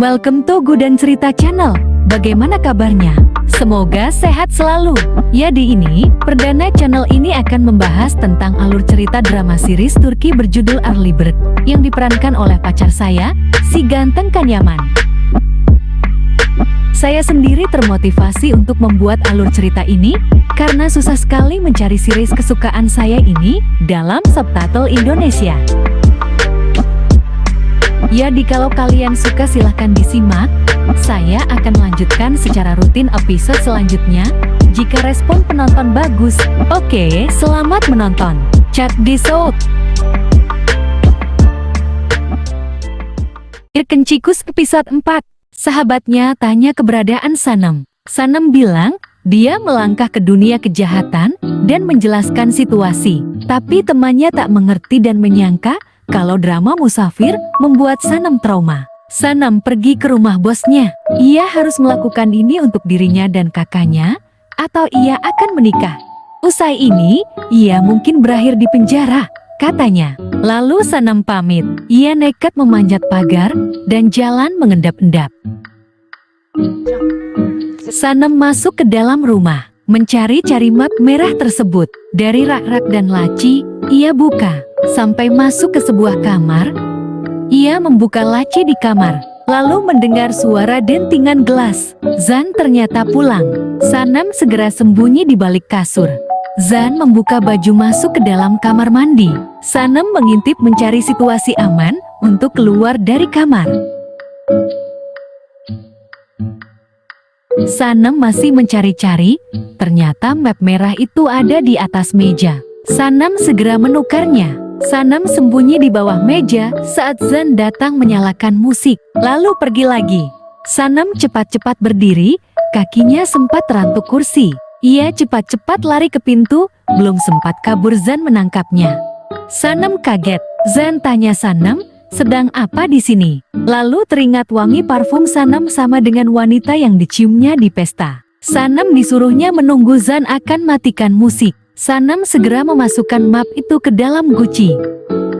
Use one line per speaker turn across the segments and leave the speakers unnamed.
Welcome to Gudan Cerita Channel. Bagaimana kabarnya? Semoga sehat selalu. Ya, di ini, perdana channel ini akan membahas tentang alur cerita drama series Turki berjudul Early Bird yang diperankan oleh pacar saya, si ganteng Kanyaman. Saya sendiri termotivasi untuk membuat alur cerita ini karena susah sekali mencari series kesukaan saya ini dalam subtitle Indonesia. Ya, jikalau kalian suka silahkan disimak. Saya akan melanjutkan secara rutin episode selanjutnya jika respon penonton bagus. Oke, selamat menonton. Check this out. Irkencikus episode 4. Sahabatnya tanya keberadaan Sanem. Sanem bilang dia melangkah ke dunia kejahatan dan menjelaskan situasi. Tapi temannya tak mengerti dan menyangka kalau drama musafir membuat Sanem trauma. Sanem pergi ke rumah bosnya. Ia harus melakukan ini untuk dirinya dan kakaknya, atau ia akan menikah. Usai ini, ia mungkin berakhir di penjara, katanya. Lalu Sanem pamit. Ia nekat memanjat pagar dan jalan mengendap-endap. Sanem masuk ke dalam rumah, mencari-cari map merah tersebut. Dari rak-rak dan laci, ia buka. Sampai masuk ke sebuah kamar, ia membuka laci di kamar, lalu mendengar suara dentingan gelas. Zan ternyata pulang. Sanem segera sembunyi di balik kasur. Zan membuka baju masuk ke dalam kamar mandi. Sanem mengintip mencari situasi aman untuk keluar dari kamar. Sanem masih mencari-cari, ternyata map merah itu ada di atas meja. Sanem segera menukarnya. Sanem sembunyi di bawah meja saat Zan datang menyalakan musik, lalu pergi lagi. Sanem cepat-cepat berdiri, kakinya sempat terantuk kursi. Ia cepat-cepat lari ke pintu, belum sempat kabur Zan menangkapnya. Sanem kaget. Zan tanya Sanem, sedang apa di sini? Lalu teringat wangi parfum Sanem sama dengan wanita yang diciumnya di pesta. Sanem disuruhnya menunggu Zan akan matikan musik. Sanem segera memasukkan map itu ke dalam guci.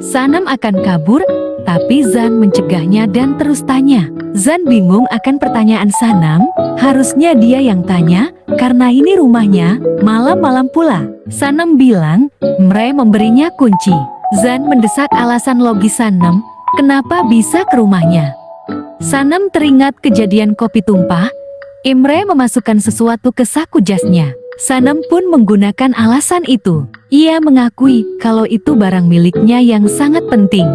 Sanem akan kabur, tapi Zan mencegahnya dan terus tanya. Zan bingung akan pertanyaan Sanem, harusnya dia yang tanya, karena ini rumahnya, malam-malam pula. Sanem bilang, Mre memberinya kunci. Zan mendesak alasan logis Sanem, kenapa bisa ke rumahnya. Sanem teringat kejadian kopi tumpah, Imre memasukkan sesuatu ke saku jasnya. Sanem pun menggunakan alasan itu. Ia mengakui kalau itu barang miliknya yang sangat penting.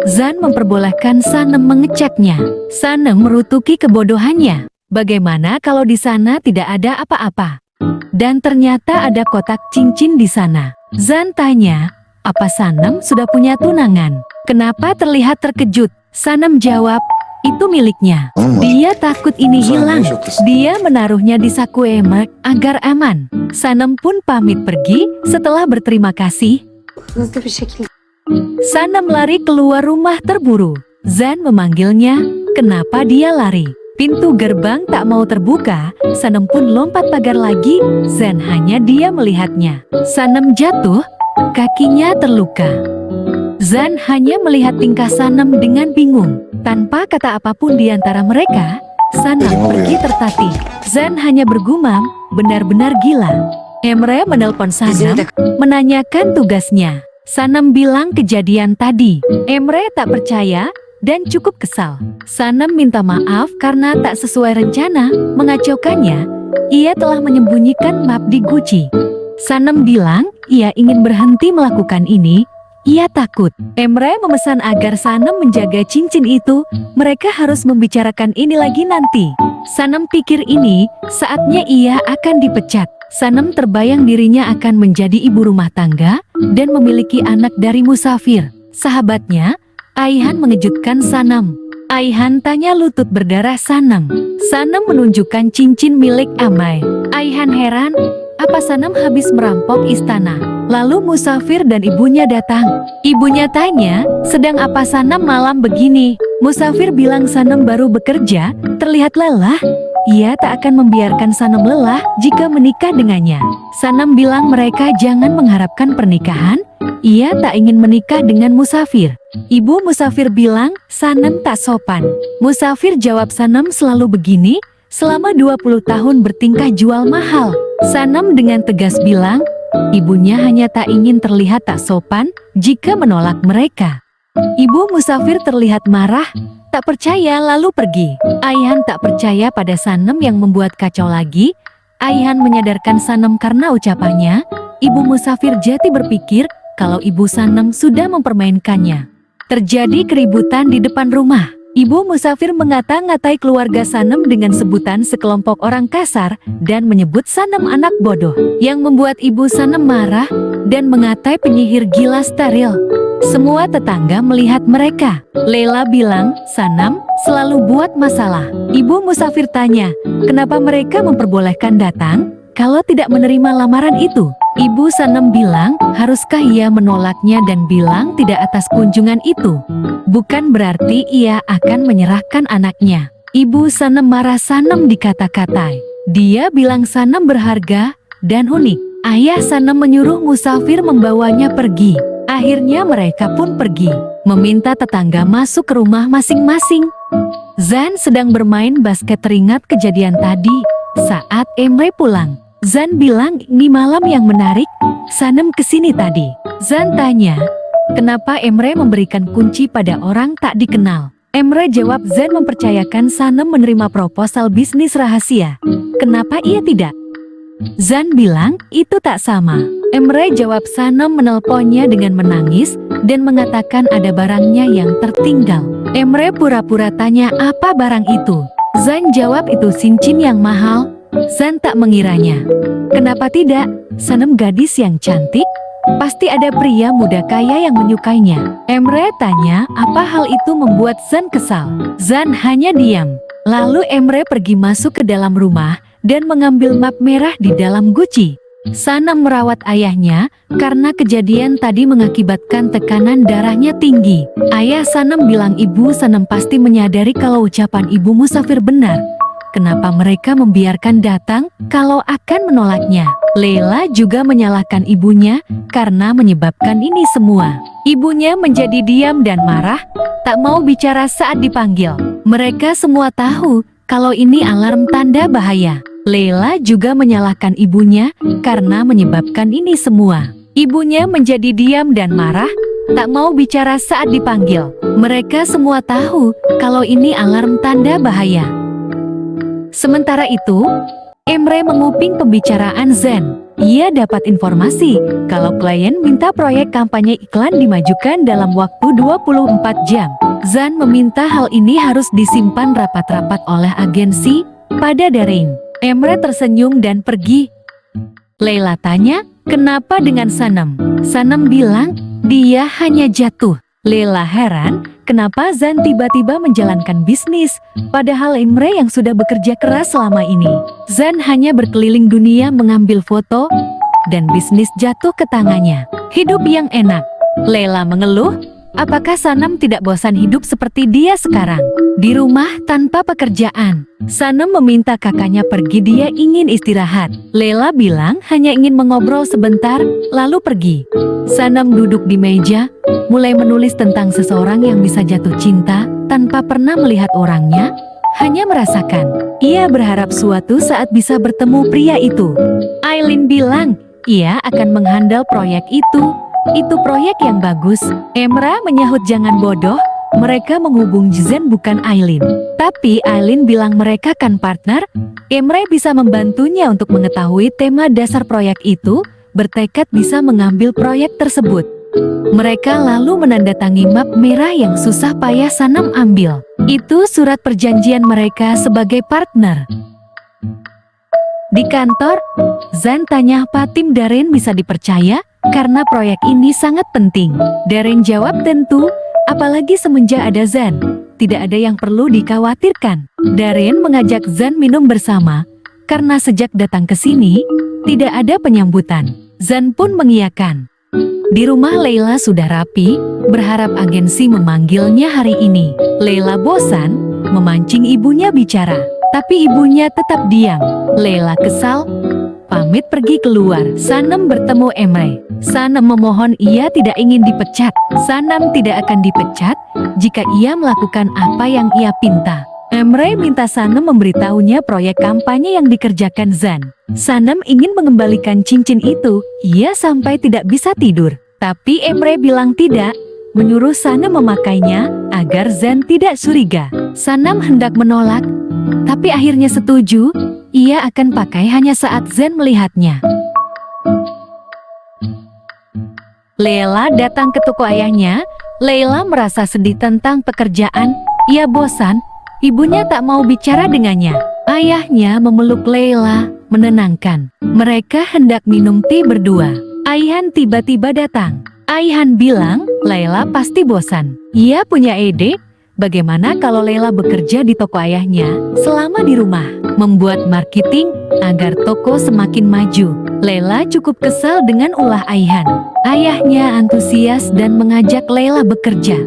Zan memperbolehkan Sanem mengeceknya. Sanem merutuki kebodohannya. Bagaimana kalau di sana tidak ada apa-apa? Dan ternyata ada kotak cincin di sana. Zan tanya, apa Sanem sudah punya tunangan? Kenapa terlihat terkejut? Sanem jawab, itu miliknya. Dia takut ini hilang. Dia menaruhnya di saku Emre agar aman. Sanem pun pamit pergi setelah berterima kasih. Sanem lari keluar rumah terburu. Zan memanggilnya, kenapa dia lari? Pintu gerbang tak mau terbuka. Sanem pun lompat pagar lagi. Zan hanya dia melihatnya. Sanem jatuh, kakinya terluka. Zan hanya melihat tingkah Sanem dengan bingung. Tanpa kata apapun di antara mereka, Sanem pergi tertatih. Zan hanya bergumam, benar-benar gila. Emre menelpon Sanem, menanyakan tugasnya. Sanem bilang kejadian tadi. Emre tak percaya dan cukup kesal. Sanem minta maaf karena tak sesuai rencana, mengacaukannya. Ia telah menyembunyikan map di guci. Sanem bilang, ia ingin berhenti melakukan ini. Ia takut. Emre memesan agar Sanem menjaga cincin itu. Mereka harus membicarakan ini lagi nanti. Sanem pikir ini, saatnya ia akan dipecat. Sanem terbayang dirinya akan menjadi ibu rumah tangga dan memiliki anak dari musafir. Sahabatnya, Aihan mengejutkan Sanem. Aihan tanya lutut berdarah Sanem. Sanem menunjukkan cincin milik Amai. Aihan heran, apa Sanem habis merampok istana? Lalu musafir dan ibunya datang. Ibunya tanya, sedang apa Sanem malam begini? Musafir bilang Sanem baru bekerja, terlihat lelah. Ia tak akan membiarkan Sanem lelah jika menikah dengannya. Sanem bilang mereka jangan mengharapkan pernikahan. Ia tak ingin menikah dengan musafir. Ibu Musafir bilang, Sanem tak sopan. Musafir jawab, Sanem selalu begini, selama 20 tahun bertingkah jual mahal. Sanem dengan tegas bilang, ibunya hanya tak ingin terlihat tak sopan jika menolak mereka. Ibu Musafir terlihat marah, tak percaya lalu pergi. Ayhan tak percaya pada Sanem yang membuat kacau lagi. Ayhan menyadarkan Sanem karena ucapannya. Ibu Musafir Jati berpikir kalau Ibu Sanem sudah mempermainkannya. Terjadi keributan di depan rumah. Ibu Musafir mengata-ngatai keluarga Sanem dengan sebutan sekelompok orang kasar dan menyebut Sanem anak bodoh, yang membuat Ibu Sanem marah dan mengatai penyihir gila steril. Semua tetangga melihat mereka. Leila bilang, Sanem selalu buat masalah. Ibu Musafir tanya, kenapa mereka memperbolehkan datang kalau tidak menerima lamaran itu? Ibu Sanem bilang, haruskah ia menolaknya dan bilang tidak atas kunjungan itu? Bukan berarti ia akan menyerahkan anaknya. Ibu Sanem marah Sanem dikata-katai. Dia bilang Sanem berharga dan unik. Ayah Sanem menyuruh Musafir membawanya pergi. Akhirnya mereka pun pergi, meminta tetangga masuk ke rumah masing-masing. Zan sedang bermain basket teringat kejadian tadi saat Emre pulang. Zan bilang, ini malam yang menarik, Sanem kesini tadi. Zan tanya, kenapa Emre memberikan kunci pada orang tak dikenal? Emre jawab, Zan mempercayakan Sanem menerima proposal bisnis rahasia. Kenapa ia tidak? Zan bilang, itu tak sama. Emre jawab, Sanem menelponnya dengan menangis dan mengatakan ada barangnya yang tertinggal. Emre pura-pura tanya apa barang itu. Zan jawab itu cincin yang mahal. Zan tak mengiranya. Kenapa tidak? Sanem gadis yang cantik. Pasti ada pria muda kaya yang menyukainya. Emre tanya, apa hal itu membuat Zan kesal? Zan hanya diam. Lalu Emre pergi masuk ke dalam rumah dan mengambil map merah di dalam guci. Sanem merawat ayahnya karena kejadian tadi mengakibatkan tekanan darahnya tinggi. Ayah Sanem bilang ibu Sanem pasti menyadari kalau ucapan ibu Musafir benar. Kenapa mereka membiarkan datang kalau akan menolaknya? Leila juga menyalahkan ibunya karena menyebabkan ini semua. Ibunya menjadi diam dan marah, tak mau bicara saat dipanggil. Mereka semua tahu kalau ini alarm tanda bahaya. Leila juga menyalahkan ibunya karena menyebabkan ini semua. Ibunya menjadi diam dan marah, tak mau bicara saat dipanggil. Mereka semua tahu kalau ini alarm tanda bahaya. Sementara itu, Emre menguping pembicaraan Zan. Ia dapat informasi kalau klien minta proyek kampanye iklan dimajukan dalam waktu 24 jam. Zan meminta hal ini harus disimpan rapat-rapat oleh agensi pada daring. Emre tersenyum dan pergi. Leila tanya, kenapa dengan Sanem? Sanem bilang, dia hanya jatuh. Leila heran, kenapa Zan tiba-tiba menjalankan bisnis, padahal Emre yang sudah bekerja keras selama ini. Zan hanya berkeliling dunia mengambil foto, dan bisnis jatuh ke tangannya. Hidup yang enak. Leila mengeluh, apakah Sanem tidak bosan hidup seperti dia sekarang? Di rumah tanpa pekerjaan. Sanem meminta kakaknya pergi, dia ingin istirahat. Leila bilang hanya ingin mengobrol sebentar, lalu pergi. Sanem duduk di meja, mulai menulis tentang seseorang yang bisa jatuh cinta tanpa pernah melihat orangnya, hanya merasakan. Ia berharap suatu saat bisa bertemu pria itu. Aileen bilang, ia akan menghandle proyek itu. Itu proyek yang bagus. Emra menyahut, jangan bodoh, mereka menghubung Zan bukan Aileen. Tapi Aileen bilang mereka kan partner. Emre bisa membantunya untuk mengetahui tema dasar proyek itu, bertekad bisa mengambil proyek tersebut. Mereka lalu menandatangani map merah yang susah payah Sanem ambil. Itu surat perjanjian mereka sebagai partner. Di kantor, Zan tanya apa tim Darren bisa dipercaya karena proyek ini sangat penting. Darren jawab tentu, apalagi semenjak ada Zan, tidak ada yang perlu dikhawatirkan. Darren mengajak Zan minum bersama karena sejak datang ke sini tidak ada penyambutan. Zan pun mengiyakan. Di rumah Leila sudah rapi, berharap agensi memanggilnya hari ini. Leila bosan memancing ibunya bicara, tapi ibunya tetap diam. Leila kesal, pamit pergi keluar. Sanem bertemu Emre. Sanem memohon ia tidak ingin dipecat. Sanam tidak akan dipecat jika ia melakukan apa yang ia pinta. Emre minta Sanem memberitahunya proyek kampanye yang dikerjakan Zan. Sanem ingin mengembalikan cincin itu, ia sampai tidak bisa tidur. Tapi Emre bilang tidak, menyuruh Sanem memakainya agar Zan tidak curiga. Sanem hendak menolak, tapi akhirnya setuju, ia akan pakai hanya saat Zan melihatnya. Leila datang ke toko ayahnya. Leila merasa sedih tentang pekerjaan, ia bosan. Ibunya tak mau bicara dengannya. Ayahnya memeluk Leila, menenangkan. Mereka hendak minum teh berdua. Aihan tiba-tiba datang. Aihan bilang, Leila pasti bosan. Ia punya ide, bagaimana kalau Leila bekerja di toko ayahnya selama di rumah, membuat marketing agar toko semakin maju. Leila cukup kesal dengan ulah Aihan. Ayahnya antusias dan mengajak Leila bekerja.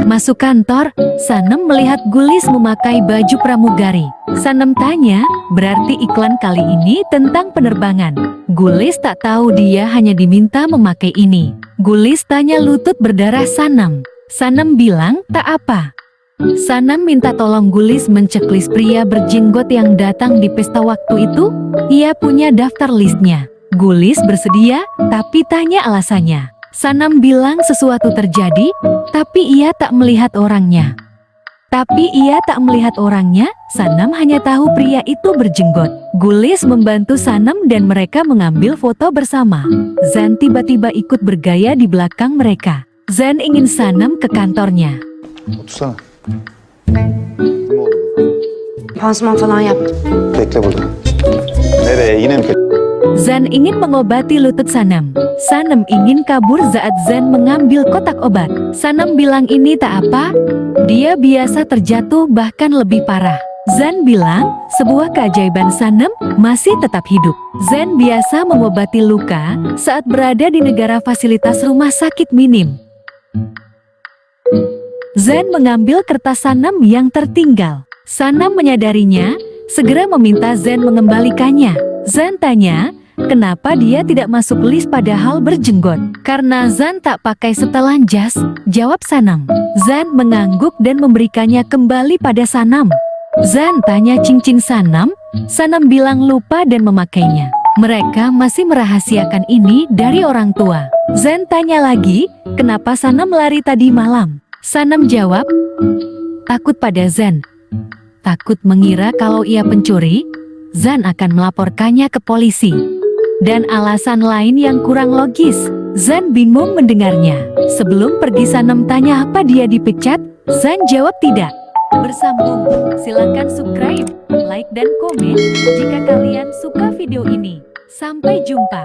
Masuk kantor, Sanem melihat Gulis memakai baju pramugari. Sanem tanya, berarti iklan kali ini tentang penerbangan. Gulis tak tahu dia hanya diminta memakai ini. Gulis tanya lutut berdarah Sanem. Sanem bilang, tak apa. Sanem minta tolong Gulis menceklis pria berjenggot yang datang di pesta waktu itu. Ia punya daftar listnya. Gulis bersedia, tapi tanya alasannya. Sanem bilang sesuatu terjadi, tapi ia tak melihat orangnya. Sanem hanya tahu pria itu berjenggot. Gulis membantu Sanem dan mereka mengambil foto bersama. Zan tiba-tiba ikut bergaya di belakang mereka. Zan ingin Sanem ke kantornya.
Otursana. Ne oldu?
Pansuman falan yaptım.
Bekle burada. Nereye? Yine mi?
Zan ingin mengobati lutut Sanem. Sanem ingin kabur saat Zan mengambil kotak obat. Sanem bilang ini tak apa, dia biasa terjatuh bahkan lebih parah. Zan bilang, sebuah keajaiban Sanem masih tetap hidup. Zan biasa mengobati luka saat berada di negara fasilitas rumah sakit minim. Zan mengambil kertas Sanem yang tertinggal. Sanem menyadarinya, segera meminta Zan mengembalikannya. Zan tanya, kenapa dia tidak masuk list padahal berjenggot? Karena Zan tak pakai setelan jas, jawab Sanem. Zan mengangguk dan memberikannya kembali pada Sanem. Zan tanya cincin Sanem. Sanem bilang lupa dan memakainya. Mereka masih merahasiakan ini dari orang tua. Zan tanya lagi, kenapa Sanem lari tadi malam? Sanem jawab, takut pada Zan. Takut mengira kalau ia pencuri, Zan akan melaporkannya ke polisi. Dan alasan lain yang kurang logis. Zan bingung mendengarnya. Sebelum pergi Sanem tanya apa dia dipecat, Zan jawab tidak. Bersambung, silakan subscribe, like dan komen jika kalian suka video ini. Sampai jumpa.